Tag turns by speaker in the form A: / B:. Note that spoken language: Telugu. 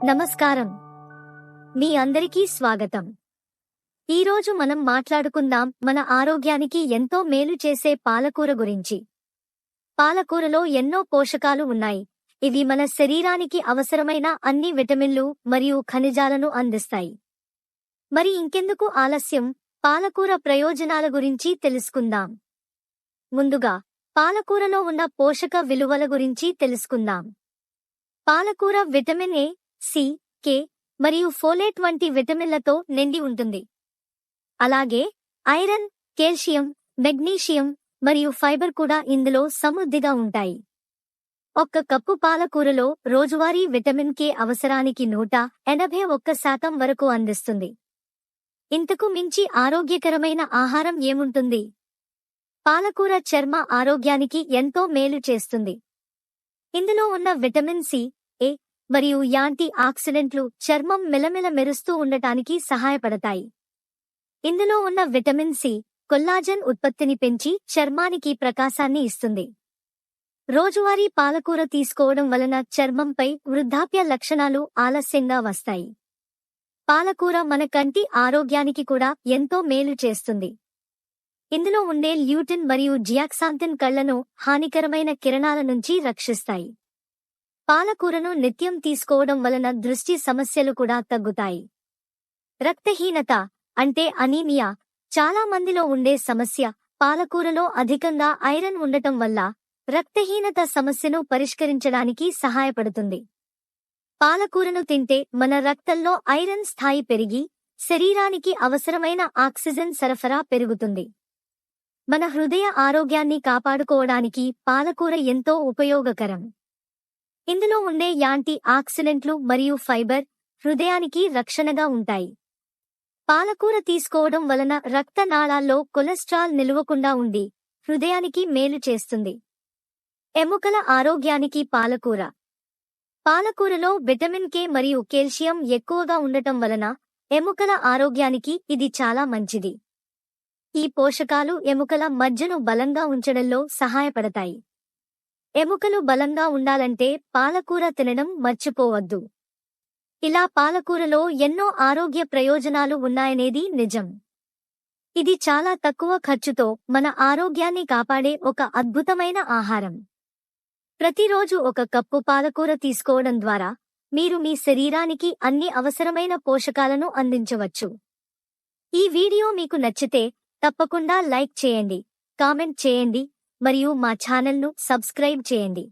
A: నమస్కారం. మీ అందరికీ స్వాగతం. ఈరోజు మనం మాట్లాడుకుందాం మన ఆరోగ్యానికి ఎంతో మేలు చేసే పాలకూర గురించి. పాలకూరలో ఎన్నో పోషకాలు ఉన్నాయి. ఇవి మన శరీరానికి అవసరమైన అన్ని విటమిన్లు మరియు ఖనిజాలను అందిస్తాయి. మరి ఇంకెందుకు ఆలస్యం, పాలకూర ప్రయోజనాల గురించి తెలుసుకుందాం. ముందుగా పాలకూరలో ఉన్న పోషక విలువల గురించి తెలుసుకుందాం. పాలకూర విటమిన్ ఏ, సి, కే మరియు ఫోలేట్ వంటి విటమిన్లతో నిండి ఉంటుంది. అలాగే ఐరన్, కాల్షియం, మెగ్నీషియం మరియు ఫైబర్ కూడా ఇందులో సమృద్ధిగా ఉంటాయి. ఒక్క కప్పు పాలకూరలో రోజువారీ విటమిన్ కే అవసరానికి 181% వరకు అందిస్తుంది. ఇంతకు మించి ఆరోగ్యకరమైన ఆహారం ఏముంటుంది? పాలకూర చర్మ ఆరోగ్యానికి ఎంతో మేలు చేస్తుంది. ఇందులో ఉన్న విటమిన్ సి, ఏ మరియు యాంటీ ఆక్సిడెంట్లు చర్మం మెలమెల మెరుస్తూ ఉండటానికి సహాయపడతాయి. ఇందులో ఉన్న విటమిన్ సి కొల్లాజెన్ ఉత్పత్తిని పెంచి చర్మానికి ప్రకాశాన్ని ఇస్తుంది. రోజువారీ పాలకూర తీసుకోవడం వలన చర్మంపై వృద్ధాప్య లక్షణాలు ఆలస్యంగా వస్తాయి. పాలకూర మన కంటి ఆరోగ్యానికి కూడా ఎంతో మేలు చేస్తుంది. ఇందులో ఉండే ల్యూటిన్ మరియు జియాక్సాంతిన్ కళ్లను హానికరమైన కిరణాల నుంచి రక్షిస్తాయి. పాలకూరను నిత్యం తీసుకోవడం వలన దృష్టి సమస్యలు కూడా తగ్గుతాయి. రక్తహీనత అంటే అనీమియా చాలా మందిలో ఉండే సమస్య. పాలకూరలో అధికంగా ఐరన్ ఉండటం వల్ల రక్తహీనత సమస్యను పరిష్కరించడానికి సహాయపడుతుంది. పాలకూరను తింటే మన రక్తంలో ఐరన్ స్థాయి పెరిగి శరీరానికి అవసరమైన ఆక్సిజన్ సరఫరా పెరుగుతుంది. మన హృదయ ఆరోగ్యాన్ని కాపాడుకోవడానికి పాలకూర ఎంతో ఉపయోగకరం. ఇందులో ఉండే యాంటీ ఆక్సిడెంట్లు మరియు ఫైబర్ హృదయానికి రక్షణగా ఉంటాయి. పాలకూర తీసుకోవడం వలన రక్తనాళాల్లో కొలెస్ట్రాల్ నిలవకుండా ఉండి హృదయానికి మేలు చేస్తుంది. ఎముకల ఆరోగ్యానికి పాలకూర. పాలకూరలో విటమిన్ కే మరియు కాల్షియం ఎక్కువగా ఉండటం వలన ఎముకల ఆరోగ్యానికి ఇది చాలా మంచిది. ఈ పోషకాలు ఎముకల మజ్జను బలంగా ఉంచడంలో సహాయపడతాయి. ఎముకలు బలంగా ఉండాలంటే పాలకూర తినడం మర్చిపోవద్దు. ఇలా పాలకూరలో ఎన్నో ఆరోగ్య ప్రయోజనాలు ఉన్నాయనేది నిజం. ఇది చాలా తక్కువ ఖర్చుతో మన ఆరోగ్యాన్ని కాపాడే ఒక అద్భుతమైన ఆహారం. ప్రతిరోజు ఒక కప్పు పాలకూర తీసుకోవడం ద్వారా మీరు మీ శరీరానికి అన్ని అవసరమైన పోషకాలను అందించవచ్చు. ఈ వీడియో మీకు నచ్చితే తప్పకుండా లైక్ చేయండి, కామెంట్ చేయండి మరియు మా ఛానల్ను సబ్స్క్రైబ్ చేయండి.